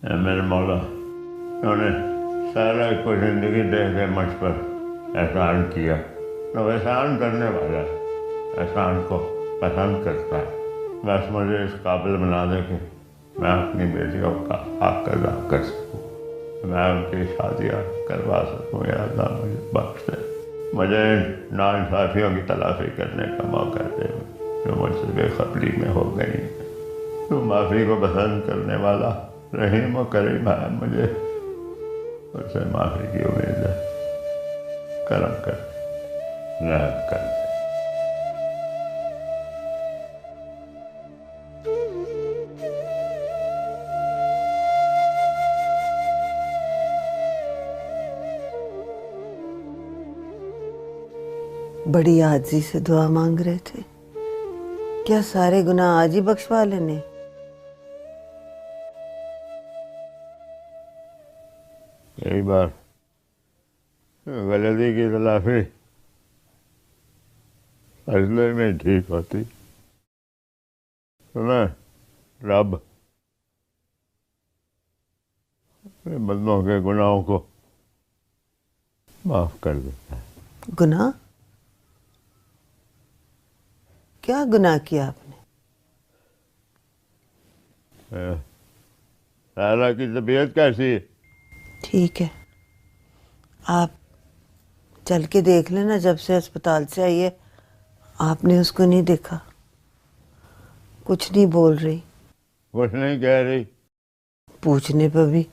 मेरे मौला, उन्होंने सारा को ज़िंदगी दे के मुझ पर एहसान किया। तो एहसान करने वाला एहसान को पसंद करता है। बस मुझे इस काबिल बना दे कि मैं अपनी बेटियों का हक अदा कर सकूँ, मैं उनकी शादियाँ करवा सकूँ। या अल्लाह मुझे बख्श दे, मुझे नाइंसाफ़ियों की तलाफ़ी करने का मौका दे जो मुझसे बेखबरी में हो गई। तो माफ़ी को पसंद करने वाला रहीम और करीम है, मुझे उससे माफ़ी की उम्मीद है। करम कर, रहम कर। बड़ी आजी से दुआ मांग रहे थे, क्या सारे गुनाह आज ही बख्शवा लेने? कई बार गलती की तलाफी फैसले में ठीक होती। सुना, रब बंदों के गुनाहों को माफ कर देता है। गुनाह? क्या गुनाह किया आपने? सारा की तबीयत कैसी है? ठीक है, आप चल के देख लेना। जब से अस्पताल से आई है आपने उसको नहीं देखा। कुछ नहीं बोल रही। कुछ नहीं कह रही? पूछने पर भी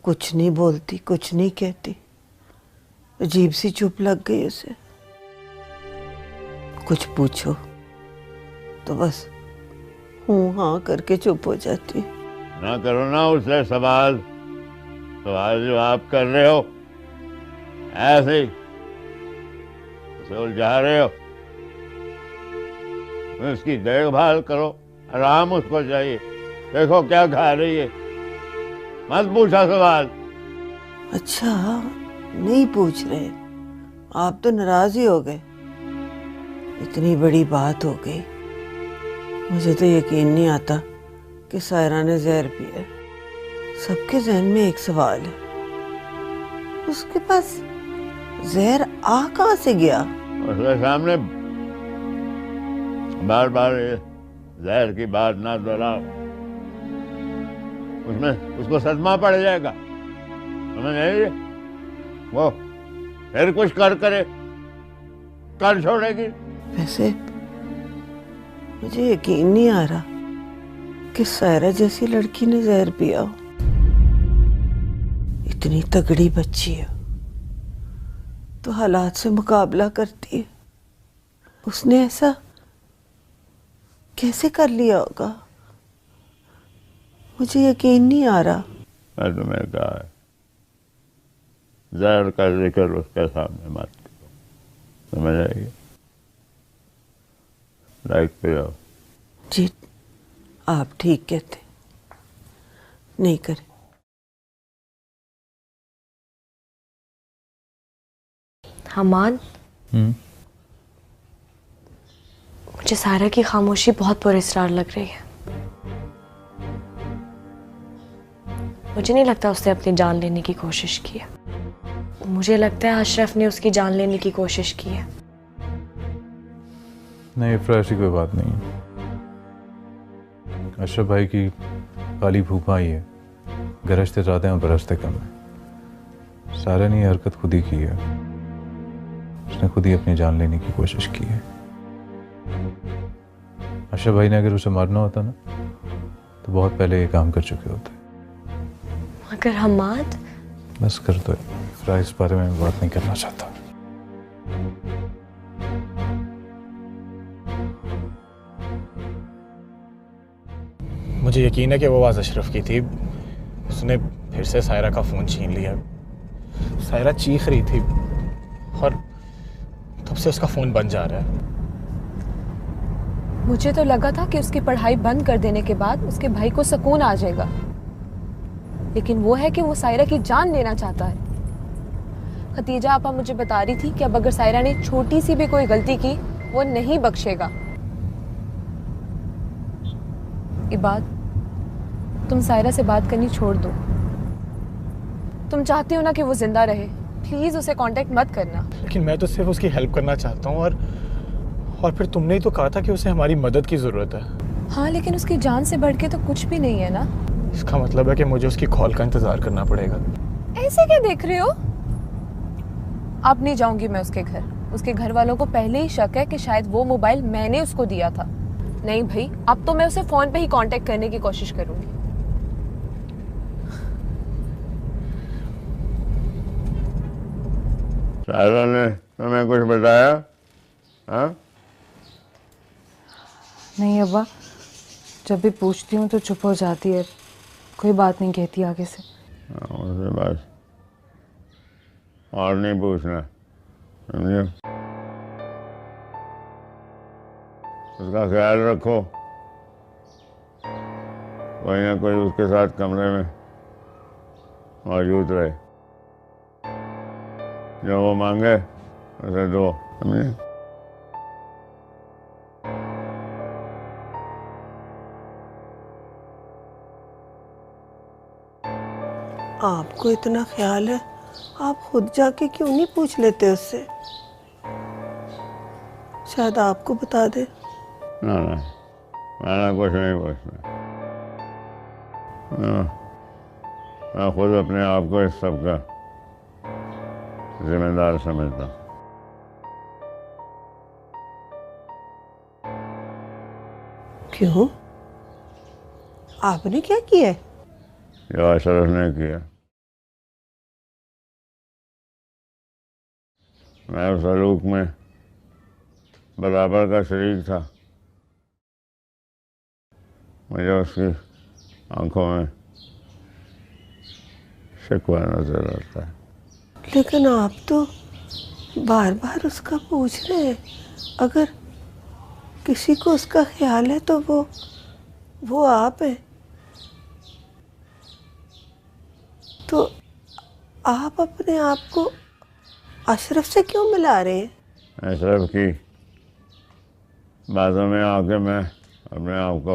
कुछ नहीं बोलती, कुछ नहीं कहती। अजीब सी चुप लग गई उसे। कुछ पूछो तो बस हूँ हाँ करके चुप हो जाती। ना करो ना उससे सवाल जो आप कर रहे हो, ऐसे ही उसे उलझा रहे हो। उसकी देखभाल करो, आराम उसको चाहिए। देखो क्या खा रही है, मत पूछा सवाल। अच्छा, नहीं पूछ रहे? आप तो नाराज ही हो गए। इतनी बड़ी बात हो गई। मुझे तो यकीन नहीं आता कि सायरा ने जहर पिया है। सबके जहन में एक सवाल है, उसके पास जहर आ कहाँ से गया? उसके सामने बार बार जहर की बात ना दोहराओ, उसमें उसको सदमा पड़ जाएगा। समझ नहीं, वो फिर कुछ कर छोड़ेगी। वैसे मुझे यकीन नहीं आ रहा कि सायरा जैसी लड़की ने जहर पिया हो। इतनी तगड़ी बच्ची है तो हालात से मुकाबला करती है। उसने ऐसा कैसे कर लिया होगा? मुझे यकीन नहीं आ रहा। मैं तुम्हें कहा है, जहर का जिक्र उसके सामने मत करो। समझ आएगी? लाइट पे जाओ। जी, आप ठीक कहते, नहीं करें। हमान, मुझे सारा की खामोशी बहुत पुरस्कार लग रही है। मुझे नहीं लगता उसने अपनी जान लेने की कोशिश की है। मुझे लगता है अशरफ ने उसकी जान लेने की कोशिश की है। नहीं इफ्रा, ऐसी कोई बात नहीं है। अशरफ भाई की काली भूखा ही है। गरजते ज़्यादा हैं और बरसते कम है। सारा ने ये हरकत खुद ही की है। उसने खुद ही अपनी जान लेने की कोशिश की है। अशरफ भाई ने अगर उसे मारना होता ना तो बहुत पहले ये काम कर चुके होते। मगर हमाद, बस कर दो इफ्रा, इस बारे में बात नहीं करना चाहता। मुझे यकीन है कि वो आवाज़ अशरफ की थी। उसने फिर से सायरा का फ़ोन छीन लिया। सायरा चीख रही थी और तब से उसका फ़ोन बंद जा रहा है। मुझे तो लगा था कि उसकी पढ़ाई बंद कर देने के बाद उसके भाई को सुकून आ जाएगा, लेकिन वो है कि वो सायरा की जान लेना चाहता है। खतीजा आपा मुझे बता रही थी कि अब अगर सायरा ने छोटी सी भी कोई गलती की वो नहीं बख्शेगा। इबाद, तुम सायरा से बात करनी छोड़ दो। तुम चाहती हो ना कि वो जिंदा रहे, प्लीज उसे कांटेक्ट मत करना। लेकिन मैं तो सिर्फ उसकी हेल्प करना चाहता हूँ, और फिर तुमने ही तो कहा था कि उसे हमारी मदद की ज़रूरत है। हाँ, लेकिन उसकी जान से बढ़ के तो कुछ भी नहीं है ना। इसका मतलब है कि मुझे उसकी कॉल का इंतज़ार करना पड़ेगा। ऐसे क्या देख रहे हो? अब नहीं जाऊंगी मैं उसके घर। उसके घर वालों को पहले ही शक है कि शायद वो मोबाइल मैंने उसको दिया था। नहीं भाई, अब तो मैं उसे फोन पे ही कांटेक्ट करने की कोशिश करूंगी। सायरा ने तुम्हें कुछ बताया? हाँ? नहीं अब्बा, जब भी पूछती हूँ तो चुप हो जाती है, कोई बात नहीं कहती आगे से। उसके बाद और नहीं पूछना, समझे? उसका ख्याल रखो, कोई ना कोई उसके साथ कमरे में मौजूद रहे, जो वो मांगे उसे दो, समझे? आपको इतना ख्याल है, आप खुद जाके क्यों नहीं पूछ लेते उससे? शायद आपको बता दे। ना ना, मैंने कुछ नहीं पूछना। मैं खुद अपने आप को इस सब का जिम्मेदार समझता हूँ। क्यों? आपने क्या किया है? जो अशरफ ने किया, मैं उस सलूक में बराबर का शरीक था। मुझे उसकी आंखों में शिकवा नजर आता है। लेकिन आप तो बार बार उसका पूछ रहे हैं। अगर किसी को उसका ख्याल है तो वो आप हैं। तो आप अपने आप को अशरफ से क्यों मिला रहे हैं? अशरफ की बातों में आके मैं अपने आप को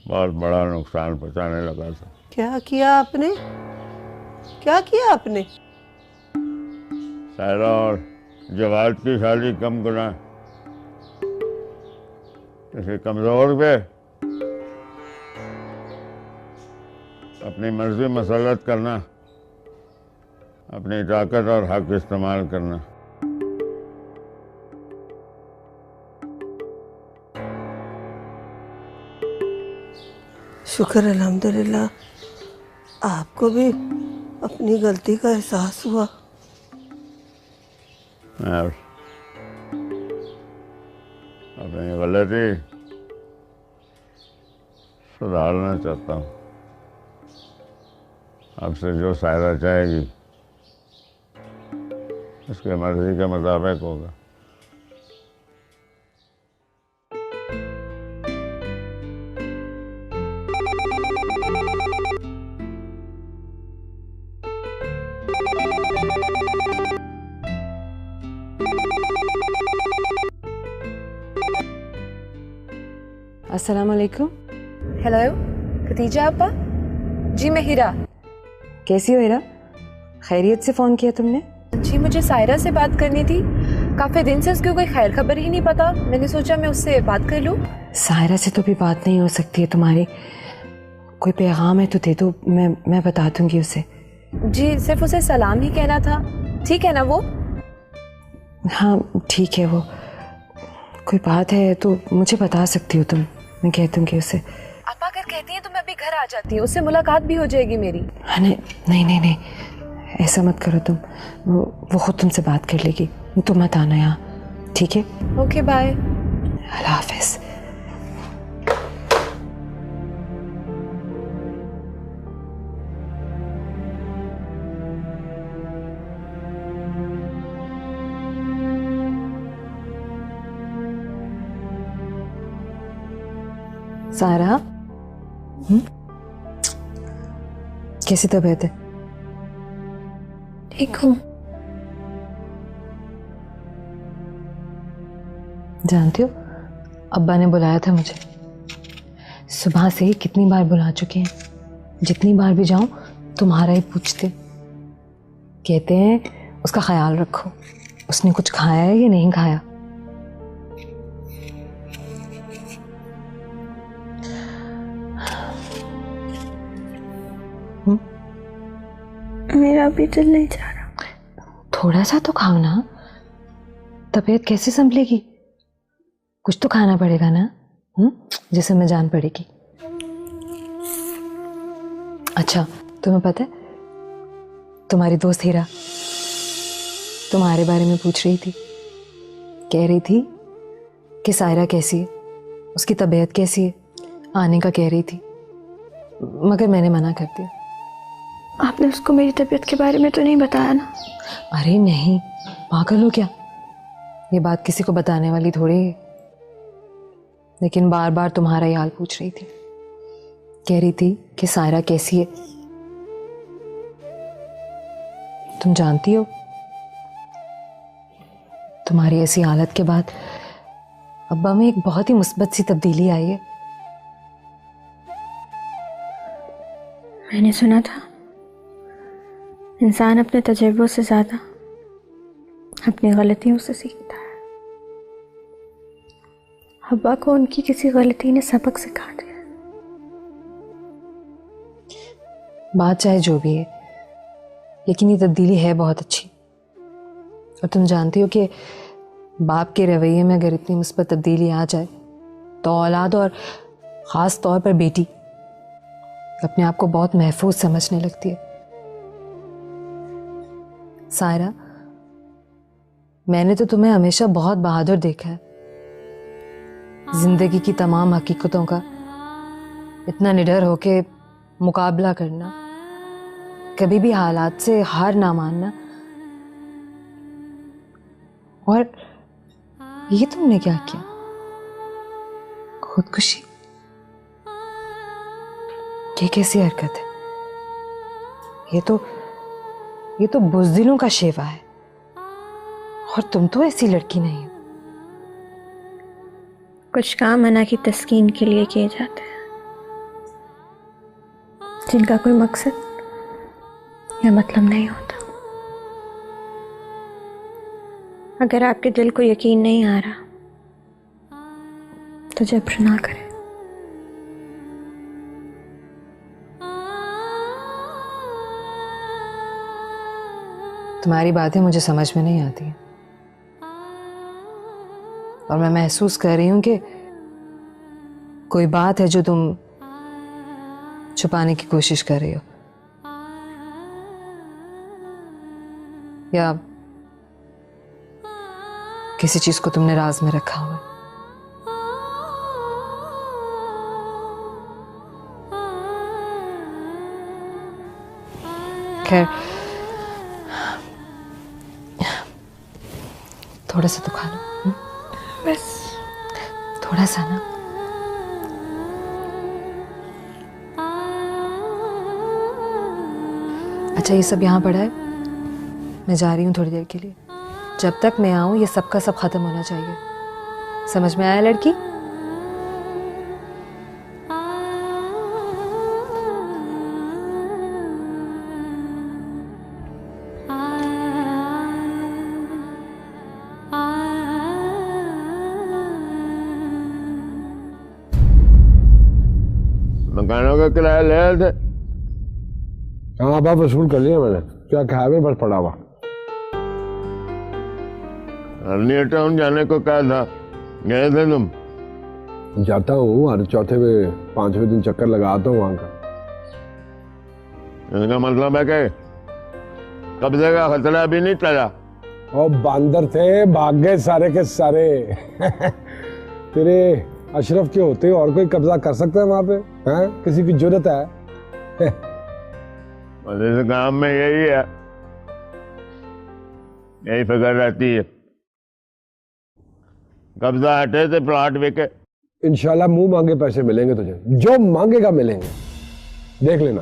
बहुत बड़ा नुकसान पहुंचाने लगा था। क्या किया आपने? क्या किया आपने? सायरा और जवाद की शादी कम गुना किसी कमजोर पे अपनी मर्जी मसलत करना, अपनी ताकत और हक इस्तेमाल करना, शुक्र अल्हम्दुलिल्लाह आपको भी अपनी गलती का एहसास हुआ। मैं अपनी गलती सुधारना चाहता हूँ। आपसे जो सायरा चाहेगी उसके मर्जी के मुताबिक होगा। अस्सलाम वालेकुम। हेलो, खतीजा आपा? जी मैं हीरा। कैसी हो हीरा? खैरियत से फ़ोन किया तुमने? जी मुझे सायरा से बात करनी थी। काफ़ी दिन से उसकी कोई खैर खबर ही नहीं पता। मैंने सोचा मैं उससे बात कर लूँ। सायरा से तो भी बात नहीं हो सकती है तुम्हारी। कोई पैगाम है तो दे दो, मैं बता दूंगी उसे। जी सिर्फ उसे सलाम ही कहना था, ठीक है ना वो? हाँ ठीक है। वो कोई बात है तो मुझे बता सकती हो तुम, मैं कह दूंगी उसे। आपा अगर कहती हैं तो मैं अभी घर आ जाती हूँ, उससे मुलाकात भी हो जाएगी मेरी। हाँ नहीं, ऐसा मत करो तुम। वो खुद तुमसे बात कर लेगी, तुम मत आना यहाँ, ठीक है? Okay bye. अल्लाह हाफिज। सारा, कैसी तबीयत है? ठीक हूँ। जानती हो, अब्बा ने बुलाया था मुझे। सुबह से ही कितनी बार बुला चुके हैं, जितनी बार भी जाऊं तुम्हारा ही पूछते। कहते हैं उसका ख्याल रखो, उसने कुछ खाया है या नहीं खाया। मेरा भी दिल नहीं चाह रहा। थोड़ा सा तो खाओ ना, तबीयत कैसे संभलेगी? कुछ तो खाना पड़ेगा ना, जिससे में जान पड़ेगी। अच्छा, तुम्हें पता है तुम्हारी दोस्त हीरा तुम्हारे बारे में पूछ रही थी, कह रही थी कि सायरा कैसी है, उसकी तबीयत कैसी है, आने का कह रही थी, मगर मैंने मना कर दिया। आपने उसको मेरी तबीयत के बारे में तो नहीं बताया ना? अरे नहीं, पागल हो क्या, ये बात किसी को बताने वाली थोड़ी है। लेकिन बार बार तुम्हारा ही हाल पूछ रही थी, कह रही थी कि सायरा कैसी है। तुम जानती हो तुम्हारी ऐसी हालत के बाद अब्बा में एक बहुत ही मुस्बत सी तब्दीली आई है। मैंने सुना था इंसान अपने तजुर्बों से ज्यादा अपनी गलतियों से सीखता है। अब्बा को उनकी किसी गलती ने सबक सिखा दिया। बात चाहे जो भी है, लेकिन ये तब्दीली है बहुत अच्छी। और तुम जानती हो कि बाप के रवैये में अगर इतनी मुस्बत तब्दीली आ जाए तो औलाद और ख़ास तौर पर बेटी अपने आप को बहुत महफूज समझने लगती है। सायरा, मैंने तो तुम्हें हमेशा बहुत बहादुर देखा है। जिंदगी की तमाम हकीकतों का इतना निडर होके मुकाबला करना, कभी भी हालात से हार ना मानना। और ये तुमने क्या किया? खुदकुशी? ये कैसी हरकत है? ये तो बुज़दिलों का शेवा है। और तुम तो ऐसी लड़की नहीं हो। कुछ काम अना की तस्कीन के लिए किए जाते हैं, जिनका कोई मकसद या मतलब नहीं होता। अगर आपके दिल को यकीन नहीं आ रहा तो जब्र ना करें। तुम्हारी बातें मुझे समझ में नहीं आती हैं, और मैं महसूस कर रही हूं कि कोई बात है जो तुम छुपाने की कोशिश कर रही हो, या किसी चीज को तुमने राज में रखा हुआ है। खैर, थोड़ा सा तो खा लो। बस थोड़ा सा ना। अच्छा, ये सब यहाँ पड़ा है, मैं जा रही हूँ थोड़ी देर के लिए। जब तक मैं आऊँ ये सब का सब खत्म होना चाहिए। समझ में आया लड़की? मकानों का किराया ले आए थे? हाँ बाप, वसूल कर लिया मैंने। क्या खाया में बस पड़ा हुआ। अर्निया टाउन जाने को कहा था, गए थे तुम? जाता हूँ हर चौथे वे 5वें दिन चक्कर लगाता हूँ वहां का। इसका मतलब है कि कब्जे का खतरा अभी नहीं टला? और बांदर थे, भाग गए सारे के सारे। तेरे अशरफ के होते और कोई कब्जा कर सकता है वहां पे? हैं? किसी की जरूरत है? और इस गांव में यही है, यही फिक्र रहती है। कब्जा हटे थे प्लॉट बिके। इंशाल्लाह मुंह मांगे पैसे मिलेंगे तुझे, जो मांगेगा मिलेंगे, देख लेना।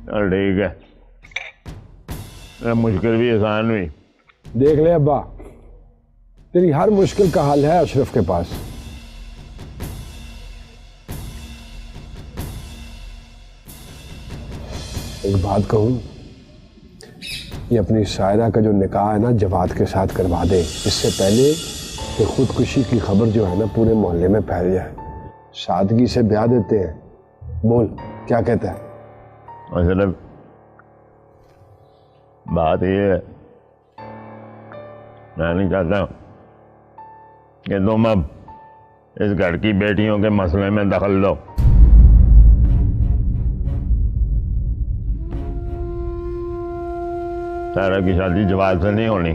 चल ठीक है, मुश्किल भी आसान हुई। देख ले अब्बा, तेरी हर मुश्किल का हल है अशरफ के पास। एक बात कहूँ, ये अपनी शायरा का जो निकाह है ना जवाद के साथ करवा दे, इससे पहले कि खुदकुशी की खबर जो है ना पूरे मोहल्ले में फैल जाए। सादगी से ब्याह देते हैं। बोल क्या कहता है? मतलब बात ये है, मैं नहीं चाहता कि तुम अब इस घर की बेटियों के मसले में दखल दो। सारा की शादी जवाब से नहीं होनी,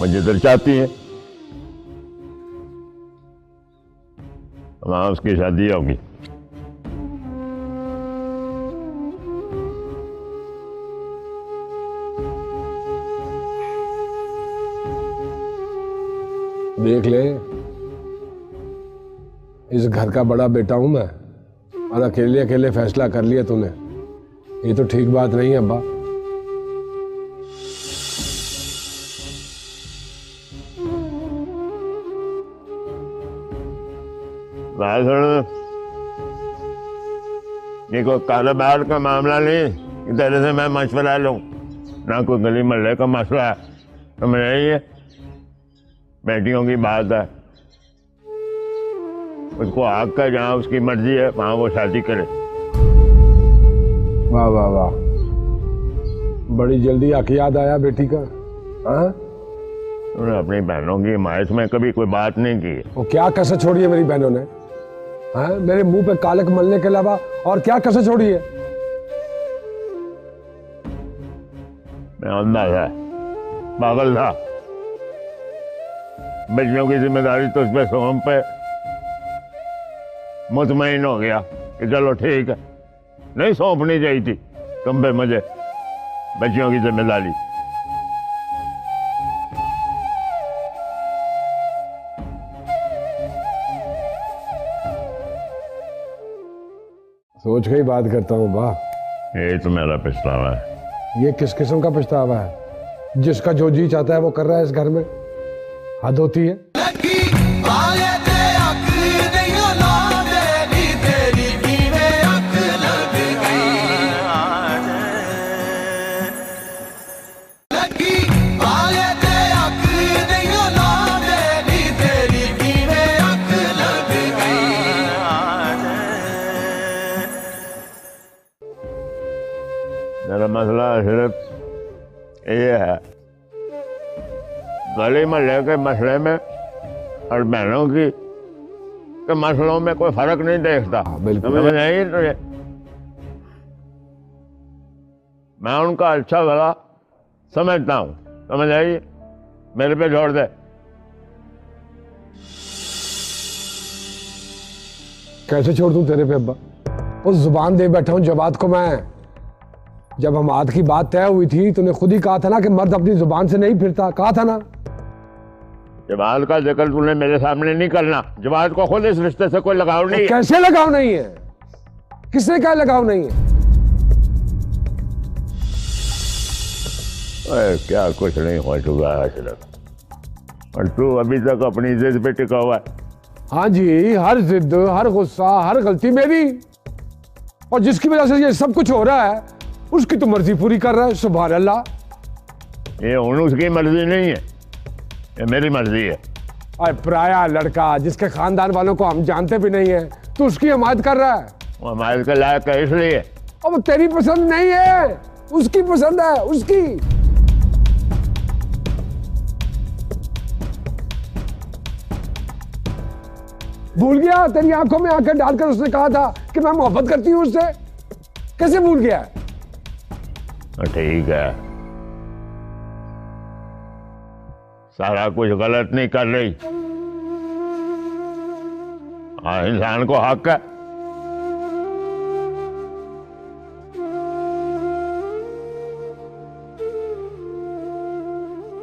वो जिधर चाहती है वहां उसकी शादी होगी। देख ले, इस घर का बड़ा बेटा हूं मैं और अकेले अकेले फैसला कर लिया तूने, ये तो ठीक बात नहीं है अब्बा। ये कोई कारोबार का मामला नहीं कि तेरे से मैं मशवरा लूं, ना कोई गली मोहल्ले का मसला है। समझ रही है? बेटियों की बात है, उसको आग का जहाँ उसकी मर्जी है वहां वो शादी करे। वाह वाह वाह, बड़ी जल्दी आके याद आया बेटी का। हाँ, उन्होंने अपनी बहनों की हिमायत में कभी कोई बात नहीं की। वो क्या कसर छोड़ी है मेरी बहनों ने? हाँ, मेरे मुंह पे कालक मलने के अलावा और क्या कसर छोड़ी है? मैं अंधा था, पागल था। बच्चियों की जिम्मेदारी तो उस पर सौंप पे मुतमईन हो गया कि चलो ठीक है, नहीं सौंपनी चाहिए थी तुम पे मुझे बच्चियों की जिम्मेदारी। सोच के ही बात करता हूँ बा। ये तो मेरा पछतावा है। ये किस किस्म का पछतावा है? जिसका जो जी चाहता है वो कर रहा है इस घर में। हद होती है। मेरा मसला सिर्फ ये है, गली मोहल्ले के मसले में और बहनों की के मसलों में कोई फर्क नहीं देखता। बिल्कुल। समझ नहीं तुझे? मैं उनका अच्छा भला समझता हूँ, समझ आई? मेरे पे छोड़ दे। कैसे छोड़ दूं तेरे पे अब्बा? उस जुबान दे बैठा हूं जवाद को मैं। जब हमाद की बात तय हुई थी तूने खुद ही कहा था ना कि मर्द अपनी जुबान से नहीं फिरता, कहा था ना? जवाद का जिक्र तूने मेरे सामने नहीं करना। जवाद को खुद इस रिश्ते से कोई लगाव नहीं है। कैसे लगाव नहीं है? किसने कहा लगाव नहीं है? क्या कुछ नहीं हो चुका है अशरफ, और तू अभी तक अपनी जिद पे टिका हुआ है। हाँ जी, हर जिद, हर गुस्सा, हर गलती मेरी, और जिसकी वजह से ये सब कुछ हो रहा है उसकी तो मर्जी पूरी कर रहा है। सुभान अल्लाह। ये उसकी मर्जी नहीं है, ये मेरी मर्जी है। अरे पराया लड़का जिसके खानदान वालों को हम जानते भी नहीं है, तो उसकी हमायत कर रहा है। वो हमारे के लायक है इसलिए। अब वो तेरी पसंद नहीं है, उसकी पसंद है, उसकी। भूल गया? तेरी आंखों में आंखें डालकर उसने कहा था कि मैं मोहब्बत करती हूँ उससे। कैसे भूल गया? ठीक है, सारा कुछ गलत नहीं कर रही। हाँ, इंसान को हक है।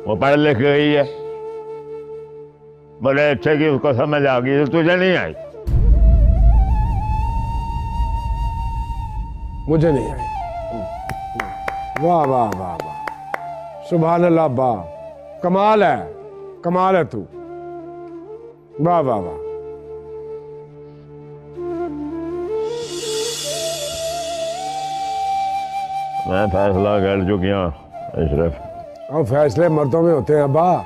वो पढ़ लिख गई है, बड़े अच्छे की उसको समझ आ गई, तो तुझे नहीं आई? मुझे नहीं आई। वाह वाह वाह वाह, सुभान अल्लाह, वाह, कमाल है तू। वाह वाह वाह। मैं फैसला कर चुकी हूँ अशरफ। और फैसले मर्दों में होते हैं अब्बा।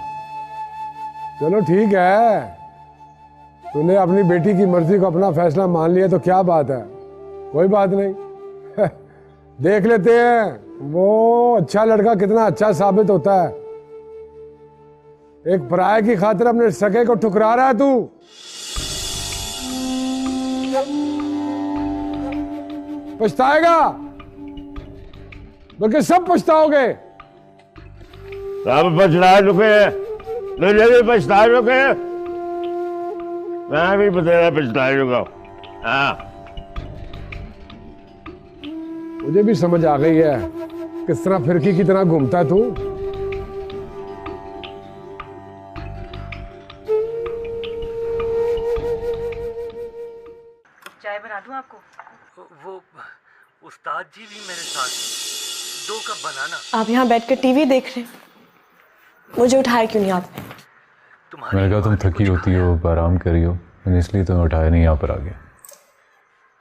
चलो ठीक है, तूने अपनी बेटी की मर्जी को अपना फैसला मान लिया तो क्या बात है, कोई बात नहीं। देख लेते हैं वो अच्छा लड़का कितना अच्छा साबित होता है। एक पराये की खातिर अपने सगे को ठुकरा रहा है तू। पछताएगा, बल्कि सब पछताओगे। सब पछता चुके हैं, तुझे भी पछता चुके हैं, मैं भी बतेरा पछता चुका हूँ। हाँ, मुझे भी समझ आ गई है किस तरह फिरकी की तरह घूमता है तू। चाय बना दूं आपको? वो उस्ताद जी भी मेरे साथ, 2 कप बनाना। आप यहाँ बैठकर टीवी देख रहे हैं, मुझे उठाए क्यों नहीं आपने? मैंने कहा तुम थकी होती हो, आराम करी हो, मैंने इसलिए तुम्हें उठाया नहीं, यहाँ पर आ गया।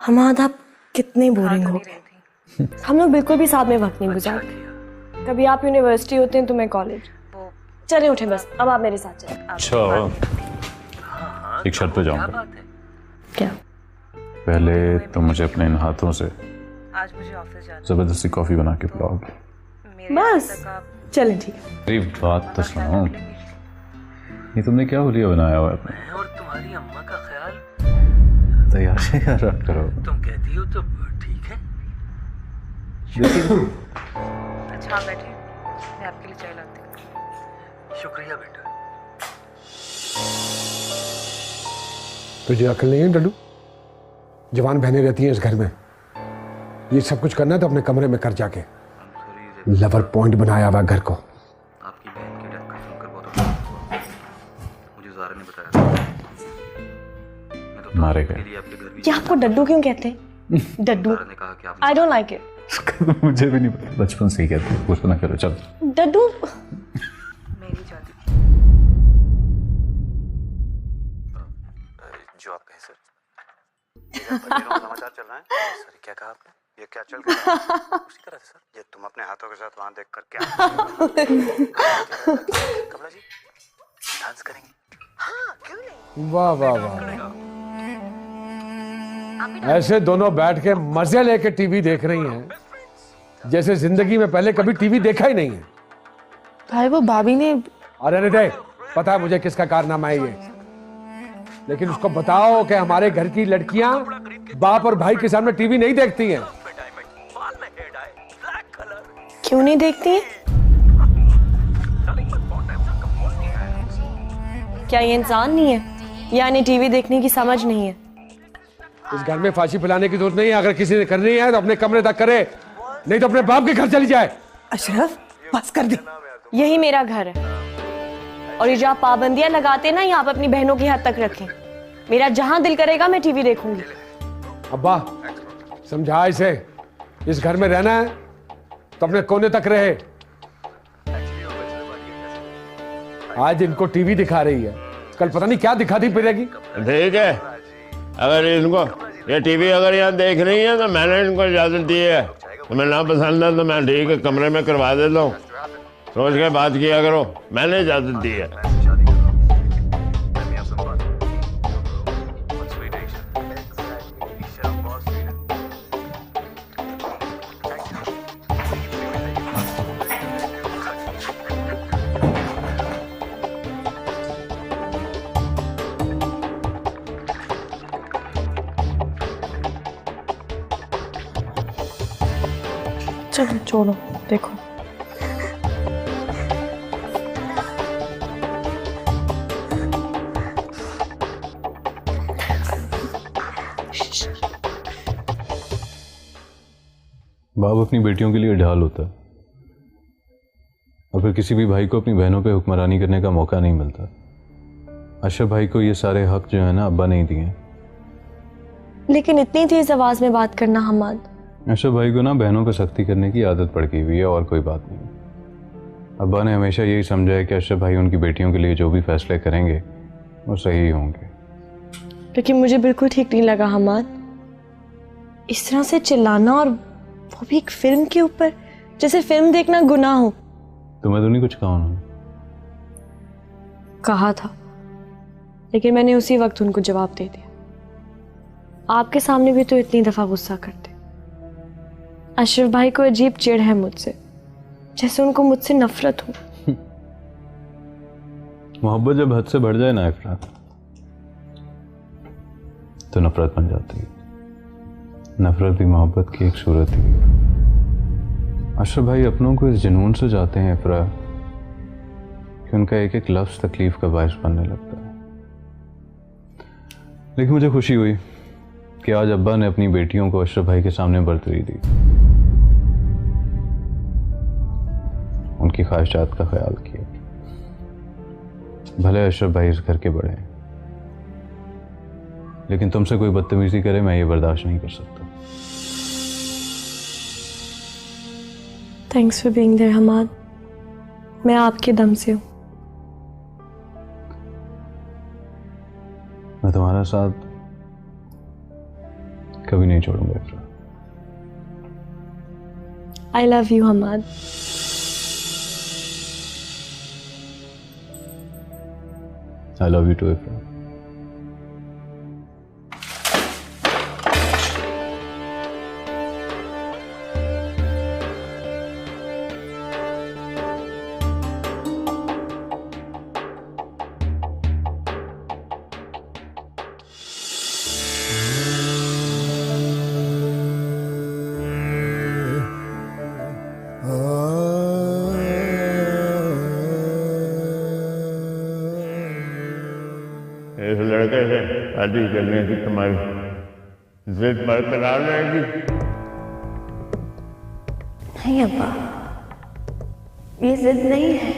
हमाद आप कितने बोरिंग हो गए। हम लोग बिल्कुल भी साथ में वक्त नहीं गुजारते। कभी आप यूनिवर्सिटी होते हैं तो मैं कॉलेज। चले उठे बस, अब आप मेरे साथ चलें। अच्छा, एक शर्त पे जाऊंगा। क्या? पहले तुम मुझे अपने इन हाथों से आज मुझे ऑफिस जाना जबरदस्ती कॉफी बना के पिलाओगे। बस चलें, ठीक है। मेरी बात तो सुनो, ये तुमने क्या हुलिया बनाया हुआ है अपने? और तुम्हारी अम्मा का ख्याल तैयार से यार रख करो। तुम कहती हो तो ठीक है। अच्छा आप बैठिए, मैं आपके लिए चाय लाती हूँ। शुक्रिया बेटा। तुझे अकल नहीं है डड्डू? जवान बहनें रहती हैं इस घर में, ये सब कुछ करना है तो अपने कमरे में कर जाके। लवर पॉइंट बनाया हुआ घर को। आपकी बहन की डेथ का सुनकर बहुत अफसोस हुआ। मुझे ज़ारा ने बताया। मैं तो मारे गए। के लिए आपके घर भी क्या आपको डड्डू क्यों कहते हैं? डड्डू, ज़ारा ने कहा कि आप आई डोंट लाइक इट। मुझे भी नहीं पता, बचपन से ही कहते हैं, कुछ ना करो। चल डड्डू। मेरी जाती। जो आप कहें सर। समाचार चल रहा है सर, क्या कहा आपने? ये क्या चल रहा है? उसी तरह से सर, ये तुम अपने हाथों के साथ वहां देख कर क्या कमला जी डांस करेंगे? हाँ क्यों नहीं। वाह वाह वाह, ऐसे दोनों बैठ के मजे लेके टीवी देख रही हैं जैसे जिंदगी में पहले कभी टीवी देखा ही नहीं है। भाई वो भाभी ने अरे नहीं दे, पता है मुझे किसका कारनामा है ये, लेकिन उसको बताओ कि हमारे घर की लड़कियां बाप और भाई के सामने टीवी नहीं देखती हैं। क्यों नहीं देखती हैं? क्या ये इंसान नहीं है, यानी टीवी देखने की समझ नहीं है? इस घर में फांसी पिलाने की जरूरत नहीं है। अगर किसी ने करनी है तो अपने कमरे तक करे, नहीं तो अपने बाप के घर चली जाए। अशरफ बस कर दे। यही मेरा घर है, और ये जो आप पाबंदियां लगाते हैं ना, ये आप अपनी बहनों की हद तक रखें। मेरा जहां दिल करेगा मैं टीवी देखूंगी। अब्बा समझा इसे, इस घर में रहना है तो अपने कोने तक रहे। आज इनको टीवी दिखा रही है, कल पता नहीं क्या दिखाती फिरेगी। ठीक है, अगर इनको ये टीवी अगर यहाँ देख रही है तो मैंने इनको इजाज़त दी है। तुम्हें ना पसंद है तो मैं ठीक है कमरे में करवा देता हूँ, सोच के बात किया करो, मैंने इजाज़त दी है। चलो छोड़ो, देखो। बाप अपनी बेटियों के लिए ढाल होता है, और फिर किसी भी भाई को अपनी बहनों पे हुक्मरानी करने का मौका नहीं मिलता। अशरफ भाई को ये सारे हक जो है ना अब्बा नहीं दिए। लेकिन इतनी तेज आवाज में बात करना हमाद। अशरफ भाई को ना बहनों पर सख्ती करने की आदत पड़ गई हुई है, और कोई बात नहीं। अब्बा ने हमेशा यही समझा है कि अशरफ भाई उनकी बेटियों के लिए जो भी फैसले करेंगे वो सही होंगे। लेकिन मुझे बिल्कुल ठीक नहीं लगा हमाद, इस तरह से चिल्लाना, और वो भी एक फिल्म के ऊपर। जैसे फिल्म देखना गुनाह हो। तुम्हें तो नहीं कुछ कहा उन्होंने? कहा था, लेकिन मैंने उसी वक्त उनको जवाब दे दिया। आपके सामने भी तो इतनी दफा गुस्सा करते। अशरफ भाई को अजीब चिढ़ है मुझसे, जैसे उनको मुझसे नफरत हो। मोहब्बत जब हद से बढ़ जाए ना इफ्रा, तो नफरत बन जाती है। नफरत भी मोहब्बत की एक सूरत ही है। अशरफ भाई अपनों को इस जुनून से जाते हैं इफ्रा कि उनका एक एक लफ्ज तकलीफ का बायस बनने लगता है। लेकिन मुझे खुशी हुई कि आज अब्बा ने अपनी बेटियों को अशरफ भाई के सामने बरतरी दी, उनकी ख्वाहिशात का ख्याल किया। भले अशरफ भाई इस घर के बड़े हैं, लेकिन तुमसे कोई बदतमीजी करे मैं ये बर्दाश्त नहीं कर सकता। Thanks for being there Hamad. मैं आपके दम से हूँ। मैं तुम्हारा साथ कभी नहीं छोड़ूंगा Ifra. I love you Hamad. I love you too Ifra. इस लड़के से शादी करने की तुम्हारी जिद बरकरार रहेगी? नहीं अब्बा, ये जिद नहीं है।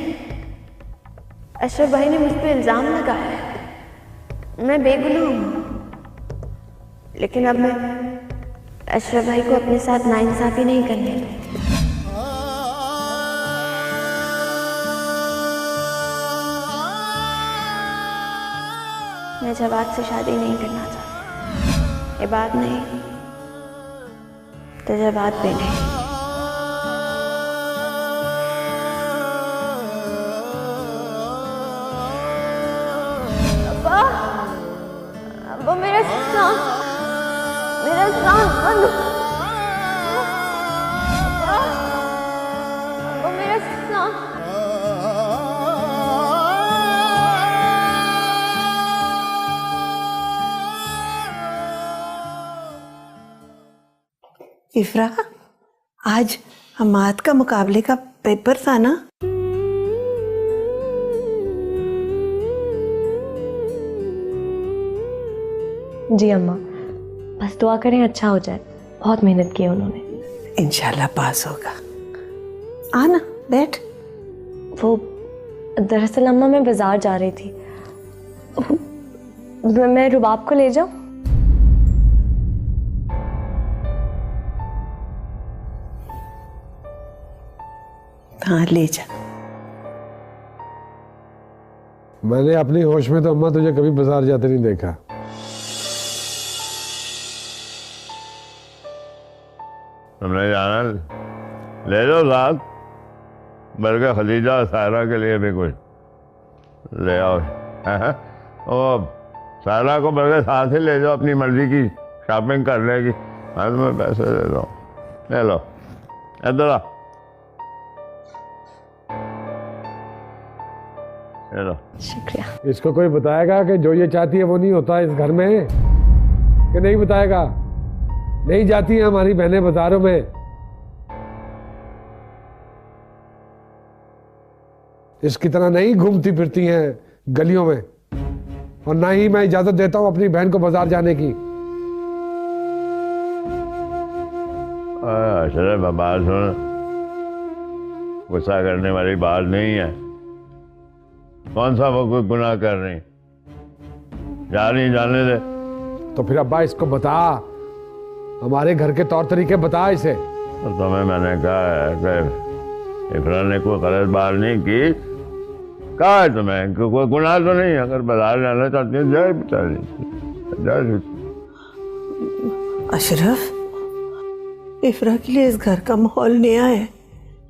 अशरफ भाई ने मुझ पर इल्जाम लगाया है। मैं बेगुनाह हूँ, लेकिन अब मैं अशरफ भाई को अपने साथ नाइंसाफी नहीं करने दूंगी। मैं जवाद से शादी नहीं करना चाहती। ये बात नहीं तो जवाद भी नहीं। अब्बा, अब्बा मेरा सांस बंद। अब्बा मेरा सांस। इफ्रा, आज हमाद का मुकाबले का पेपर था ना? जी अम्मा, बस दुआ करें अच्छा हो जाए। बहुत मेहनत की है उन्होंने। इंशाल्लाह पास होगा। आना बैठ। वो दरअसल अम्मा मैं बाजार जा रही थी। मैं रुबाब को ले जाऊं? हाँ ले जा। मैंने अपनी होश में तो अम्मा तुझे कभी बाजार जाते नहीं देखा। तुमने जाना ले लो साथ, बल्कि खदीजा और सायरा के लिए भी कुछ ले आओ। और सायरा को बल्कि साथ ही ले जाओ, अपनी मर्जी की शॉपिंग कर लेगी। मैं तुम्हें पैसे दे दो, ले लो। इधर आ, ले लो। शुक्रिया। इसको कोई बताएगा कि जो ये चाहती है वो नहीं होता इस घर में, कि नहीं बताएगा? नहीं जाती हैं हमारी बहनें बाजारों में। इसकी तरह नहीं घूमती फिरती हैं गलियों में, और ना ही मैं इजाजत देता हूं अपनी बहन को बाजार जाने की। अशरफ बात सुन, गुस्सा करने वाली बात नहीं है। कौन सा वो कोई गुनाह कर रही? जा नहीं जाने दे। तो फिर अब्बा इसको बता, हमारे घर के तौर तरीके बता इसे। तो तुम्हें मैंने कहा है कि इफ्रा ने कोई गलत बात नहीं की। कहा है तुम्हें कि कोई गुनाह तो नहीं। अगर बाजार जाना चाहती है जाए बेचारी। अशरफ, इफ्रा के लिए इस घर का माहौल नया है।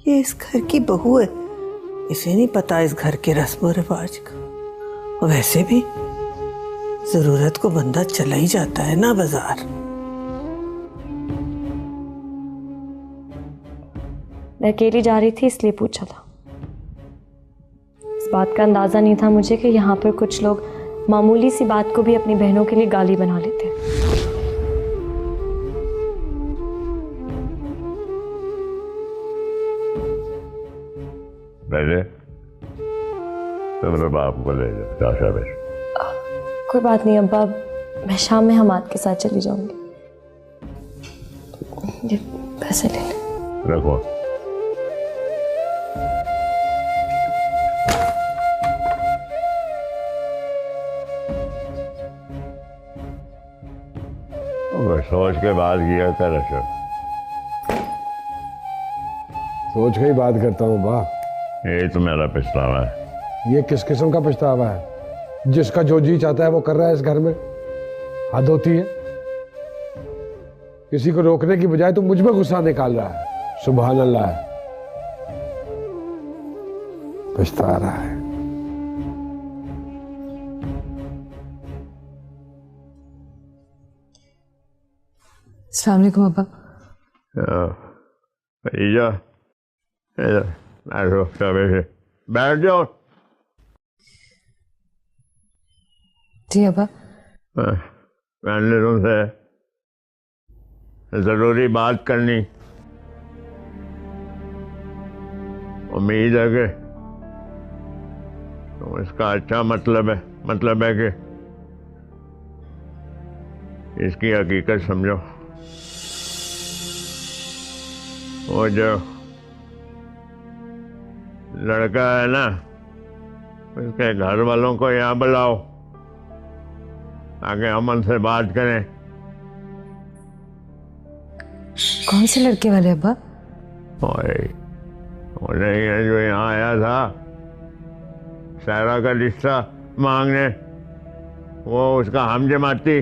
ये इस घर की बहू है, इसे नहीं पता इस घर के रस्म रिवाज का। और वैसे भी जरूरत को बंदा चला ही जाता है ना बाजार। मैं अकेली जा रही थी इसलिए पूछा था। इस बात का अंदाजा नहीं था मुझे कि यहाँ पर कुछ लोग मामूली सी बात को भी अपनी बहनों के लिए गाली बना लेते हैं। पहले तो मेरे बाप को ले जाओ शाबाश। कोई बात नहीं अब्बा, मैं शाम में हमाद के साथ चली जाऊंगी। ये पैसे ले ले। रखो। सोच के बात किया कर अशरफ। सोच के ही बात करता हूँ बा। ये तो मेरा पछतावा है। ये किस किस्म का पछतावा है? जिसका जो जी चाहता है वो कर रहा है इस घर में। हद होती है। किसी को रोकने की बजाय तो मुझ में गुस्सा निकाल रहा है। सुभान अल्लाह। पछता रहा है। अस्सलाम वालेकुम अब्बा। बैठ जाओ। जी अब्बा। मैंने तुमसे जरूरी बात करनी। उम्मीद है कि तुम इसका अच्छा मतलब है कि इसकी हकीकत समझो। वो जो लड़का है ना, उसके घर वालों को यहाँ बुलाओ ताकि अमन से बात करें। कौन से लड़के वाले अब्बा? वो नहीं है जो यहाँ आया था सायरा का रिश्ता मांगने, वो उसका हम जमाती।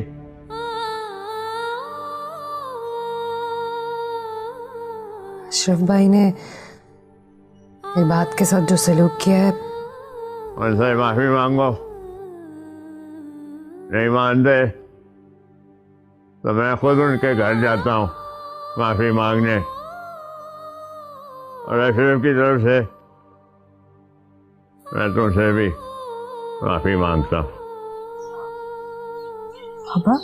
अशरफ भाई ने इस बात के साथ जो सलूक किया है उनसे माफी मांगो। नहीं मानते तो मैं खुद उनके घर जाता हूँ माफी मांगने। और अशरफ की तरफ से मैं तुमसे भी माफी मांगता हूँ। अब्बा,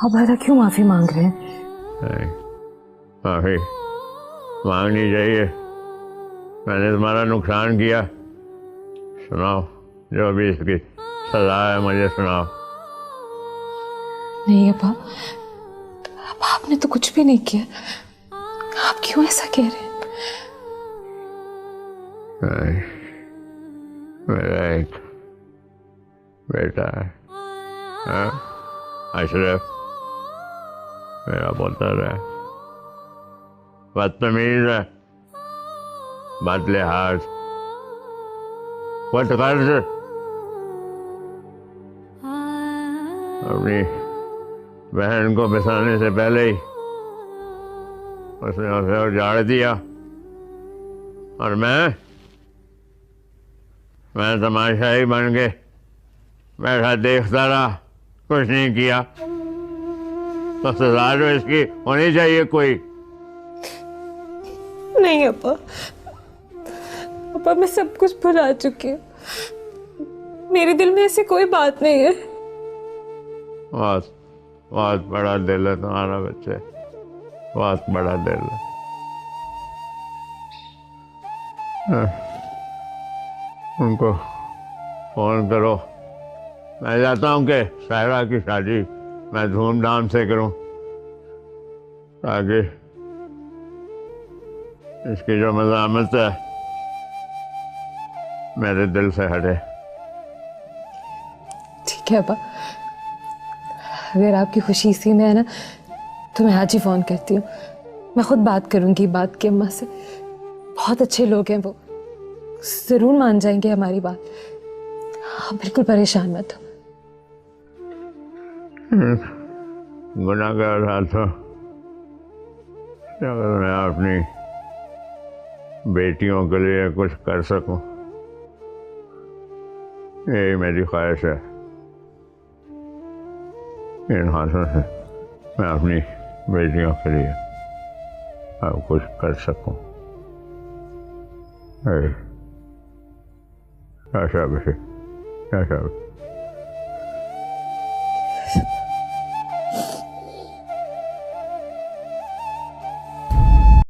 अब्बा ऐसा क्यों माफी मांग रहे हैं? माफी मांगनी चाहिए। मैंने तुम्हारा नुकसान किया। सुनाओ जो भी इसकी सजा है मुझे सुनाओ। नहीं अब्बा, आपने तो कुछ भी नहीं किया। आप क्यों ऐसा कह रहे हैं? मेरा एक बेटा है, अशरफ, मेरा पुत्र है। बदतमीज है, बदलिहाज, बदगर्ज। अपनी बहन को बसाने से पहले ही उसने उसे उजाड़ दिया। और मैं तमाशाई बन के बैठा देखता रहा, कुछ नहीं किया। तो सजा जो इसकी होनी चाहिए कोई। नहीं अब्बा, अब्बा मैं सब कुछ भुला चुकी हूँ। मेरे दिल में ऐसी कोई बात नहीं है। बहुत बहुत बड़ा दिल है तुम्हारा बच्चे, बहुत बड़ा दिल है। उनको फोन करो। मैं चाहता हूँ कि सायरा की शादी मैं धूमधाम से करूँ ताकि इसकी जो मज़ामत है मेरे दिल से हटे। ठीक है अब्बा, अगर आपकी खुशी इसी में है ना तो मैं आज ही फ़ोन करती हूँ। मैं खुद बात करूँगी बात की अम्मा से। बहुत अच्छे लोग हैं वो, ज़रूर मान जाएंगे हमारी बात। आप बिल्कुल परेशान मत हो। गुनाहगार था तो अगर मैं अपनी बेटियों के लिए कुछ कर सकूं, यही मेरी ख्वाहिश है। इन हाथों से मैं अपनी बेटियों के लिए अब कुछ कर सकूं। ऐसा भी